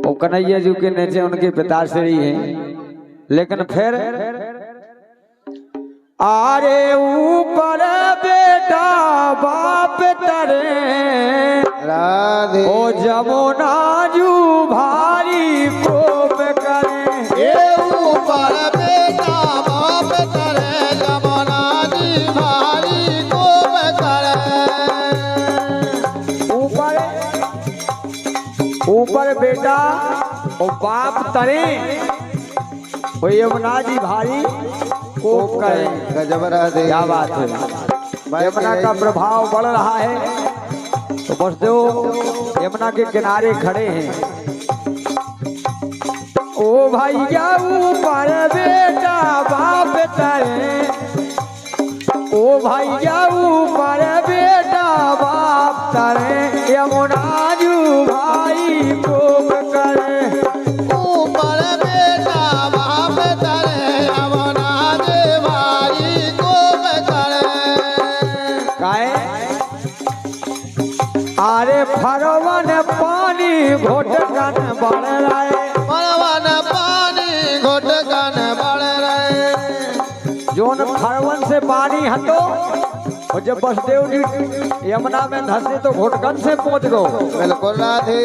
वो कन्हैया जी के नीचे उनके पिताश्री हैं, लेकिन फिर आरे ऊपर बेटा बाप तरे राधे ओ जमुना जू भारी कोप करे। ये ऊपर बेटा बाप करे जमुना जी भारी कोप करे। ऊपर बेटा और बाप तरे वो यमुना जी भारी कोप करे। गजब राधे। क्या बात है, यमुना का प्रभाव बढ़ रहा है। तो बसदेव यमुना के किनारे खड़े हैं। ओ भैया ऊपर बेटा बाप तरे, ओ भैया ऊपर बेटा बाप तरे यमुना जू भाई कोप करे। ऊपर बेटा बाप तरे यमुना जी भारी कोप करे। काहे आरे फरवन पानी घोटकन बढ़ रहे, परवन पानी घोटकन बढ़ रहे। जोन फरवन से पानी हटो और जब बसदेव जी यमुना में धंसे तो घोटकन से पहुंच गो। बिल्कुल राधे।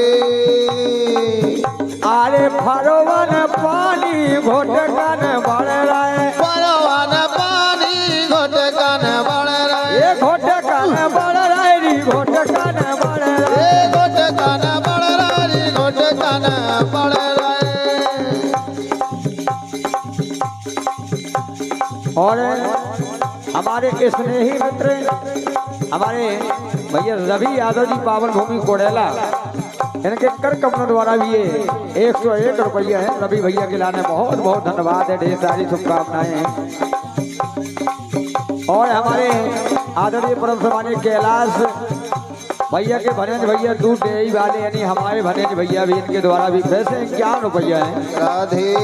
आरे फरवन पानी घोटकन बढ़ रहे, परवन पानी घोटकन बढ़ रहे। ये घोटकन बढ़ रहे री घोटकन बढ़ रहे। ये घोटकन बढ़ रहे, घोटकन बढ़ रहे। और हमारे स्नेही मित्र हमारे भैया रवि यादव जी पावन भूमि कोड़ेला, इनके कर कमलों द्वारा भी ये 101 रुपया है। रवि भैया के लाने बहुत बहुत धन्यवाद है, ढेर सारी शुभकामनाएं हैं। और हमारे आदरणीय परम सम्मानीय कैलाश भैया के भनेज भैया दूध डेयरी वाले यानी हमारे भनेज भैया भी, इनके द्वारा भी पैसे 51 रुपया है। राधे।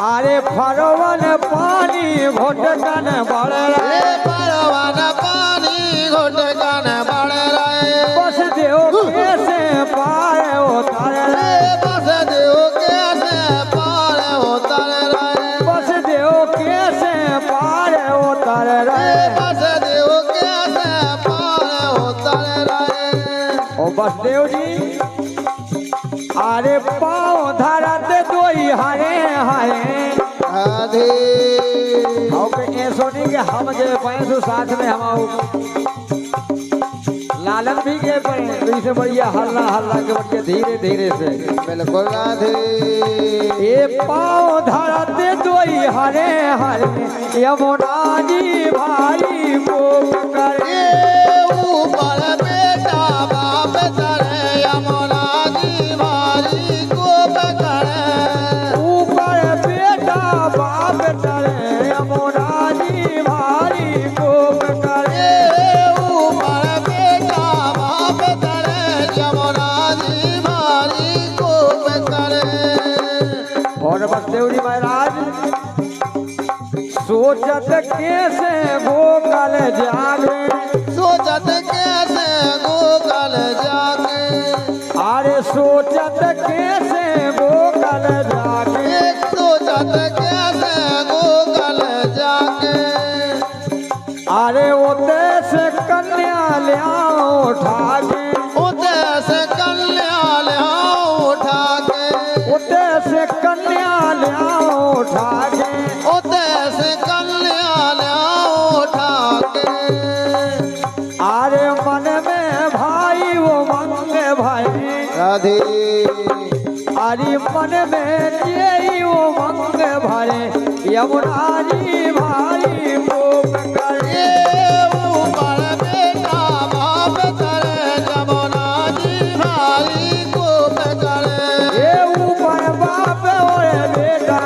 आरे फरवन पानी घोटकन बढ़ रहे, परवन पानी घोटकन बढ़ रहे। बस देव कैसे पाए उतर रहे, बस देव कैसे पार उतर रहे। बस देव कैसे पार उतर रहे। बस देव कैसे पार उतर रहे। ओ बसदेव जी आरे पाँव धरत दोई हरे हरे। राधे। सोनी के हम गए पैसो साथ में हम लालन भी गए पड़े, तो इसे बढ़िया हल्ला हल्ला के बढ़िया धीरे धीरे से। बिल्कुल राधे। ये पाँव धरते दोई हरे हरे यमुना जी भारी कोप करे। ऊपर बेटा बाप तरे यमुना जी भारी कोप करे। ऊपर बेटा बाप तरे यमुना जी भारी कोप करे। ऊपर बेटा बाप तरे यमुना जी भारी कोप करे। और बसदेव जी महाराज सोचत कैसे गोकल जागे, सोचत कैसे गोकल जागे। अरे सोचत कैसे गोकल जागे। सोचत कैसे गोकल जागे। अरे उते से कन्या लियाओ उठा के, उते से कन्या लियाओ उठा के। उते से कन्या लियाओ उठा के। उते से कन्या लियाओ उठा के। अरे मन में भाई वो मंगे भाई, राधे। अरे मन में यही वो मंगे भाई यमुना जी भारी कोप करे। ऊपर बेटा बाप तरे यमुना जी भारी कोप करे। ये ऊपर बाप और बेटा,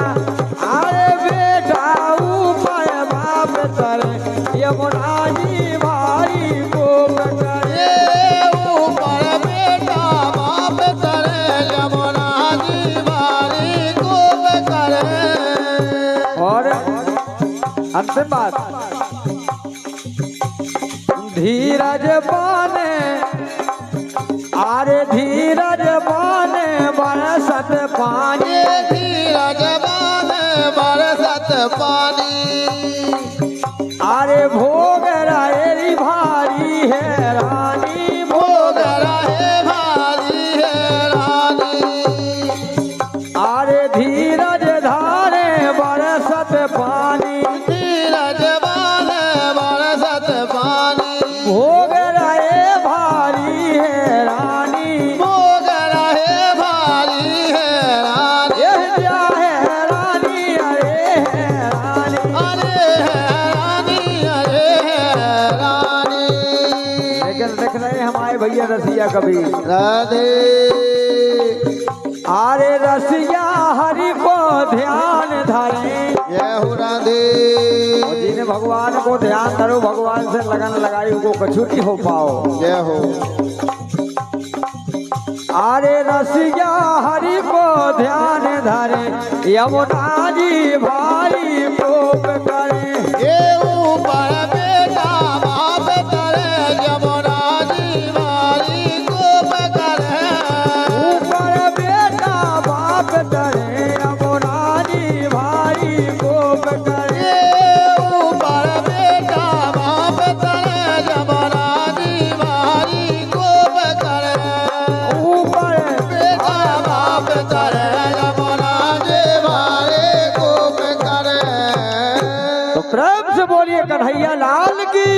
अरे बेटा ऊपर बाप तरे यमुना जी भारी कोप करे। ऊपर बेटा बाप तरे यमुना जी भारी कोप करे। और अंतिम बात, धीरज पाने, अरे धीरज धीरज बाने बरसत पानी धीरज बाने बरसत पानी अरे भोग रहे भारी है रानी भोग रहे भारी है रानी अरे धीरज धारे बरसत पानी धीरज बाने बरसत पानी भोग रहे भारी है रानी भोग रहे भारी है रानी यह क्या है रानी अरे है रानी अरे है रानी अरे है रानी लेकिन देख रहे हैं हमारे भैया रसिया कभी राधे अरे रसिया हरि को ध्यान धरे जय हो राधे और जिन्हें भगवान को ध्यान धरो भगवान से लगन लगाई उनको कछु नहीं हो पाओ जय हो अरे रसिया हरि को ध्यान धरे यमुना जी भाई कोप करे ये ऊपर बेटा बाप करे यमुना जी मारी कोप करे ऊपर बेटा बाप करे यमुना जी भाई कोप करे ये ऊपर बेटा बाप करे यमुना जी मारी कोप करे ऊपर बेटा बाप करे यमुना जी मारी कोप करे तो प्रेम से बोलिए कन्हैया लाल की